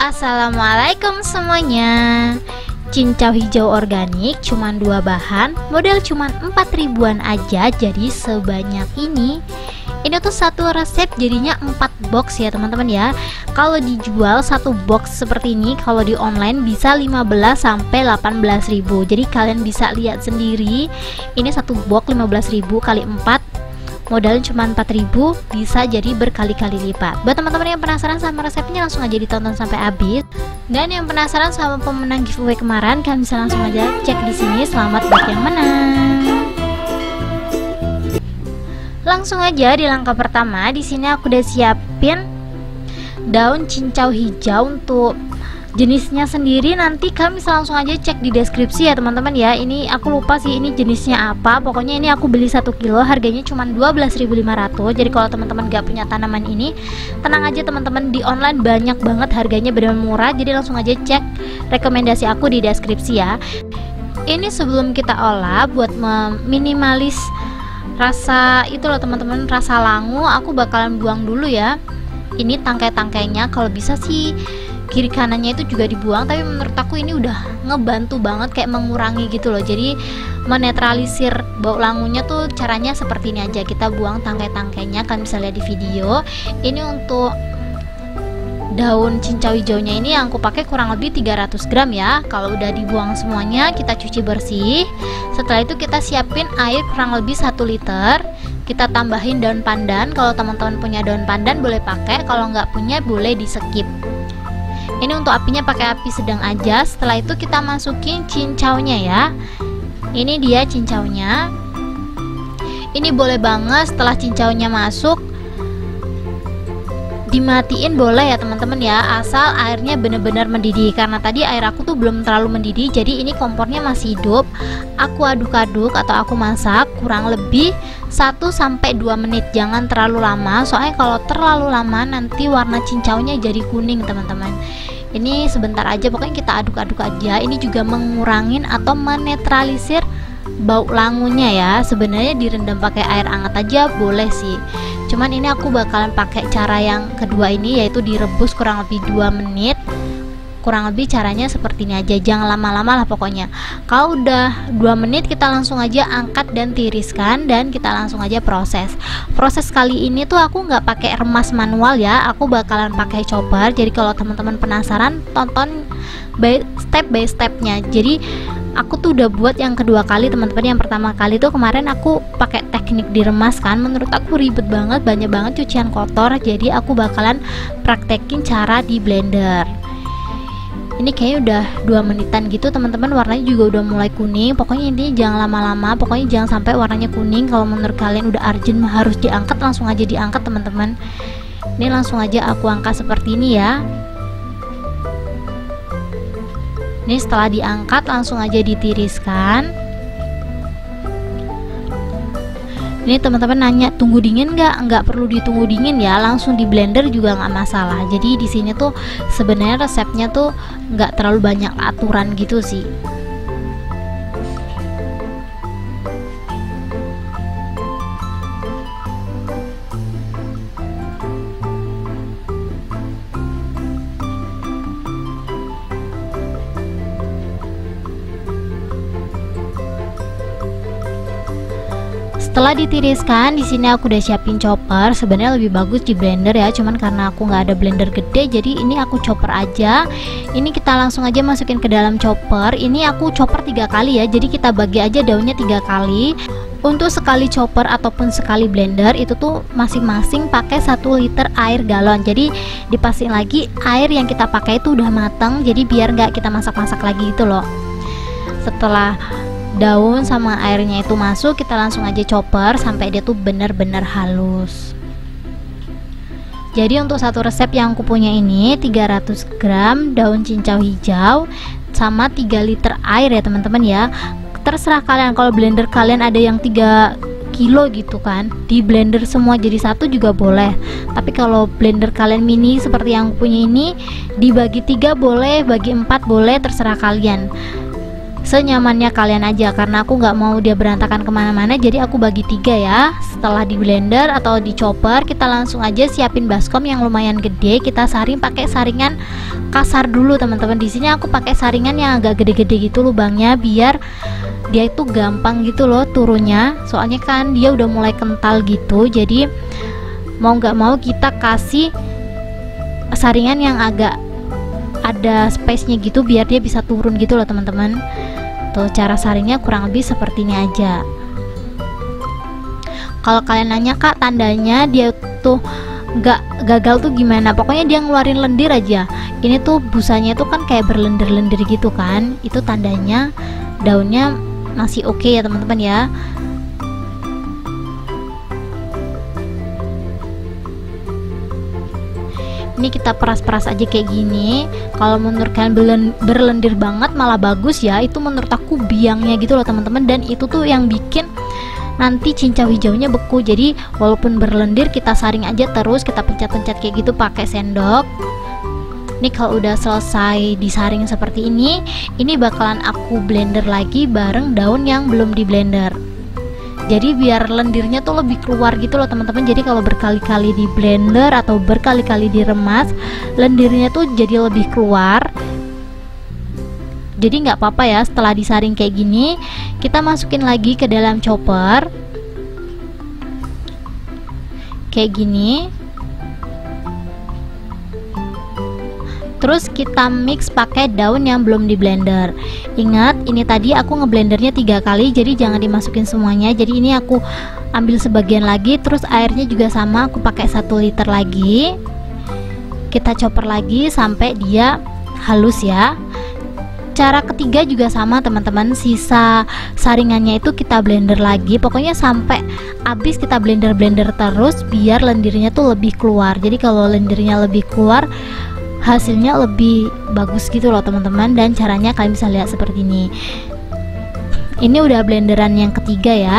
Assalamualaikum semuanya. Cincau hijau organik cuman 2 bahan, modal cuman 4 ribuan aja, jadi sebanyak ini. Ini tuh satu resep jadinya 4 box ya teman-teman ya. Kalau dijual satu box seperti ini, kalau di online bisa 15 sampai 18 ribu. Jadi kalian bisa lihat sendiri. Ini satu box 15 ribu kali 4, modalnya cuma 4.000, bisa jadi berkali-kali lipat. Buat teman-teman yang penasaran sama resepnya, langsung aja ditonton sampai habis. Dan yang penasaran sama pemenang giveaway kemarin, kalian bisa langsung aja cek di sini. Selamat buat yang menang. Langsung aja di langkah pertama, di sini aku udah siapin daun cincau hijau. Untuk jenisnya sendiri nanti kalian bisa langsung aja cek di deskripsi ya teman-teman ya. Ini aku lupa sih ini jenisnya apa. Pokoknya ini aku beli 1 kilo, harganya cuma 12.500. Jadi kalau teman-teman gak punya tanaman ini, tenang aja teman-teman, di online banyak banget harganya, benar murah. Jadi langsung aja cek rekomendasi aku di deskripsi ya. Ini sebelum kita olah, buat meminimalis rasa itu loh teman-teman, rasa langu, aku bakalan buang dulu ya. Ini tangkai-tangkainya, kalau bisa sih kiri kanannya itu juga dibuang, tapi menurut aku ini udah ngebantu banget, kayak mengurangi gitu loh. Jadi menetralisir bau langunya tuh caranya seperti ini aja, kita buang tangkai-tangkainya, kalian bisa lihat di video. Ini untuk daun cincau hijaunya ini yang aku pakai kurang lebih 300 gram ya. Kalau udah dibuang semuanya, kita cuci bersih. Setelah itu kita siapin air kurang lebih 1 liter. Kita tambahin daun pandan. Kalau teman-teman punya daun pandan boleh pakai, kalau nggak punya boleh di skip. Ini untuk apinya pakai api sedang aja. Setelah itu kita masukin cincaunya ya. Ini dia cincaunya. Ini boleh banget setelah cincaunya masuk dimatiin boleh ya teman-teman ya, asal airnya bener-bener mendidih. Karena tadi air aku tuh belum terlalu mendidih, jadi ini kompornya masih hidup. Aku aduk-aduk atau aku masak kurang lebih 1-2 menit, jangan terlalu lama, soalnya kalau terlalu lama nanti warna cincaunya jadi kuning teman-teman. Ini sebentar aja, pokoknya kita aduk-aduk aja. Ini juga mengurangin atau menetralisir bau langunya ya. Sebenarnya direndam pakai air hangat aja boleh sih, cuman ini aku bakalan pakai cara yang kedua ini, yaitu direbus kurang lebih 2 menit. Kurang lebih caranya seperti ini aja, jangan lama-lama lah pokoknya. Kalau udah 2 menit, kita langsung aja angkat dan tiriskan, dan kita langsung aja proses. Proses kali ini tuh aku nggak pakai remas manual ya, aku bakalan pakai chopper. Jadi kalau teman-teman penasaran, tonton by stepnya. Jadi aku tuh udah buat yang kedua kali teman-teman. Yang pertama kali tuh kemarin aku pakai teknik diremas kan, menurut aku ribet banget, banyak banget cucian kotor. Jadi aku bakalan praktekin cara di blender. Ini kayaknya udah 2 menitan gitu teman-teman, warnanya juga udah mulai kuning. Pokoknya intinya jangan lama-lama, pokoknya jangan sampai warnanya kuning. Kalau menurut kalian udah urgent harus diangkat, langsung aja diangkat teman-teman. Ini langsung aja aku angkat seperti ini ya. Ini setelah diangkat langsung aja ditiriskan. Ini teman-teman nanya tunggu dingin nggak perlu ditunggu dingin ya, langsung di blender juga nggak masalah. Jadi di sini tuh sebenarnya resepnya tuh nggak terlalu banyak aturan gitu sih. Setelah ditiriskan, di sini aku udah siapin chopper. Sebenarnya lebih bagus di blender ya, cuman karena aku nggak ada blender gede, jadi ini aku chopper aja. Ini kita langsung aja masukin ke dalam chopper. Ini aku chopper 3 kali ya, jadi kita bagi aja daunnya 3 kali. Untuk sekali chopper ataupun sekali blender itu tuh masing-masing pakai 1 liter air galon. Jadi dipastiin lagi air yang kita pakai itu udah matang, jadi biar nggak kita masak-masak lagi itu loh. Setelah daun sama airnya itu masuk, kita langsung aja chopper sampai dia tuh bener-bener halus. Jadi untuk satu resep yang aku punya ini 300 gram daun cincau hijau sama 3 liter air ya teman-teman ya. Terserah kalian, kalau blender kalian ada yang 3 kilo gitu kan, di blender semua jadi satu juga boleh. Tapi kalau blender kalian mini seperti yang aku punya ini, dibagi 3 boleh, bagi 4 boleh, terserah kalian. senyamannya kalian aja, karena aku nggak mau dia berantakan kemana-mana. Jadi aku bagi 3 ya. Setelah di blender atau di chopper, kita langsung aja siapin baskom yang lumayan gede. Kita saring pakai saringan kasar dulu teman-teman. Di sini aku pakai saringan yang agak gede-gede gitu lubangnya, biar dia itu gampang gitu loh turunnya. Soalnya kan dia udah mulai kental gitu, jadi mau nggak mau kita kasih saringan yang agak ada space-nya gitu biar dia bisa turun gitu loh teman-teman. Tuh cara saringnya kurang lebih seperti ini aja. Kalau kalian nanya, Kak, tandanya dia tuh nggak gagal tuh gimana? Pokoknya dia ngeluarin lendir aja. Ini tuh busanya tuh kan kayak berlendir-lendir gitu kan. Itu tandanya daunnya masih oke ya teman-teman ya. Ini kita peras-peras aja kayak gini. Kalau menurut kalian berlendir banget malah bagus ya, itu menurut aku biangnya gitu loh teman-teman. Dan itu tuh yang bikin nanti cincau hijaunya beku. Jadi walaupun berlendir kita saring aja terus, kita pencet-pencet kayak gitu pakai sendok. Ini kalau udah selesai disaring seperti ini bakalan aku blender lagi bareng daun yang belum di blender. Jadi biar lendirnya tuh lebih keluar gitu loh teman-teman. Jadi kalau berkali-kali di blender atau berkali-kali diremas, lendirnya tuh jadi lebih keluar. Jadi nggak apa-apa ya, setelah disaring kayak gini kita masukin lagi ke dalam chopper kayak gini. Terus kita mix pakai daun yang belum di blender. Ingat, ini tadi aku ngeblendernya 3 kali, jadi jangan dimasukin semuanya. Jadi ini aku ambil sebagian lagi, terus airnya juga sama, aku pakai 1 liter lagi. Kita chopper lagi sampai dia halus ya. Cara ketiga juga sama teman-teman, sisa saringannya itu kita blender lagi. Pokoknya sampai habis kita blender-blender terus biar lendirnya tuh lebih keluar. Jadi kalau lendirnya lebih keluar, hasilnya lebih bagus gitu loh teman-teman. Dan caranya kalian bisa lihat seperti ini. Ini udah blenderan yang ketiga ya.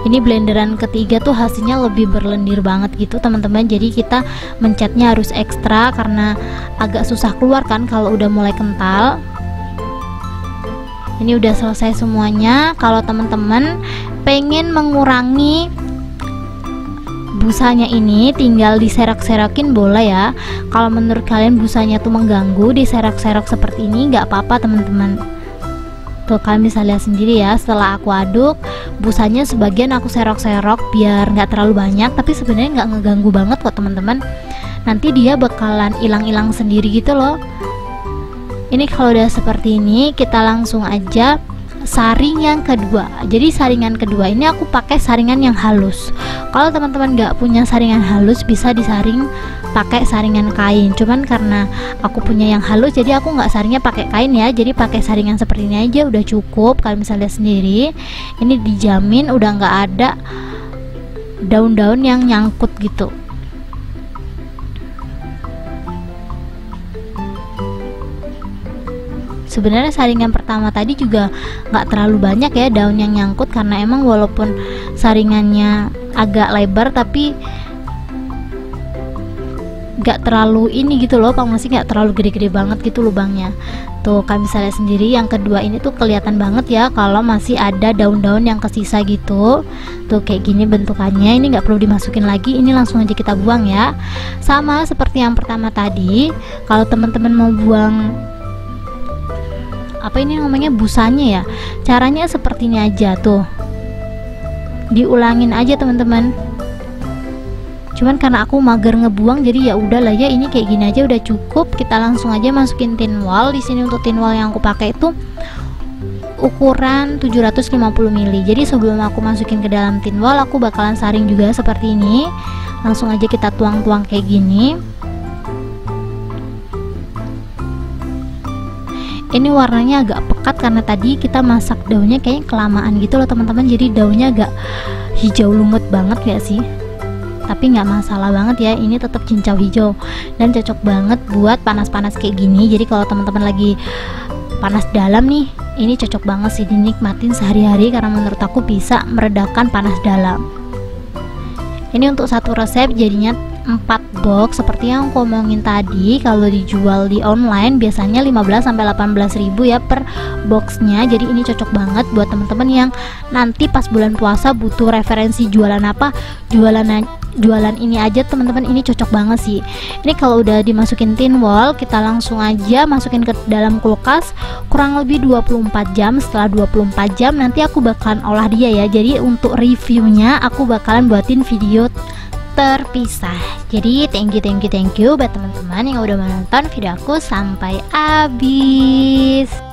Ini blenderan ketiga tuh hasilnya lebih berlendir banget gitu teman-teman. Jadi kita mencetnya harus ekstra karena agak susah keluar kan kalau udah mulai kental. Ini udah selesai semuanya. Kalau teman-teman pengen mengurangi busanya ini, tinggal diserok-serokin boleh ya. Kalau menurut kalian busanya tuh mengganggu, diserok-serok seperti ini nggak apa-apa teman-teman. Tuh kalian bisa lihat sendiri ya, setelah aku aduk busanya sebagian aku serok-serok biar nggak terlalu banyak, tapi sebenarnya nggak ngeganggu banget kok teman-teman. Nanti dia bakalan hilang-hilang sendiri gitu loh. Ini kalau udah seperti ini, kita langsung aja saring yang kedua. Jadi saringan kedua ini aku pakai saringan yang halus. Kalau teman-teman nggak punya saringan halus, bisa disaring pakai saringan kain. Cuman karena aku punya yang halus, jadi aku nggak saringnya pakai kain ya. Jadi pakai saringan seperti ini aja udah cukup. Kalian bisa lihat sendiri, ini dijamin udah nggak ada daun-daun yang nyangkut gitu. Sebenarnya saringan pertama tadi juga nggak terlalu banyak ya daun yang nyangkut, karena emang walaupun saringannya agak lebar tapi nggak terlalu ini gitu loh, masih nggak terlalu gede-gede banget gitu lubangnya. Tuh kalian bisa lihat sendiri, yang kedua ini tuh kelihatan banget ya kalau masih ada daun-daun yang kesisa gitu. Tuh kayak gini bentukannya, ini nggak perlu dimasukin lagi, ini langsung aja kita buang ya. Sama seperti yang pertama tadi, kalau teman-teman mau buang apa ini namanya, busanya ya, caranya seperti ini aja tuh, diulangin aja teman-teman. Cuman karena aku mager ngebuang, jadi ya udahlah ya, ini kayak gini aja udah cukup. Kita langsung aja masukin tin wall. Di sini untuk tin wall yang aku pakai itu ukuran 750 ml. Jadi sebelum aku masukin ke dalam tin wall, aku bakalan saring juga seperti ini. Langsung aja kita tuang-tuang kayak gini. Ini warnanya agak pekat karena tadi kita masak daunnya kayaknya kelamaan gitu loh teman-teman. Jadi daunnya agak hijau lumut banget ya sih. Tapi nggak masalah banget ya, ini tetap cincau hijau dan cocok banget buat panas-panas kayak gini. Jadi kalau teman-teman lagi panas dalam nih, ini cocok banget sih dinikmatin sehari-hari karena menurut aku bisa meredakan panas dalam. Ini untuk satu resep jadinya 4 box seperti yang aku omongin tadi. Kalau dijual di online biasanya 15 sampai 18.000 ya per boxnya. Jadi ini cocok banget buat teman-teman yang nanti pas bulan puasa butuh referensi jualan apa, jualan ini aja teman-teman, ini cocok banget sih. Ini kalau udah dimasukin tin wall, kita langsung aja masukin ke dalam kulkas kurang lebih 24 jam. Setelah 24 jam nanti aku bakalan olah dia ya. Jadi untuk reviewnya aku bakalan buatin video terpisah. Jadi thank you buat teman-teman yang udah menonton video aku sampai habis.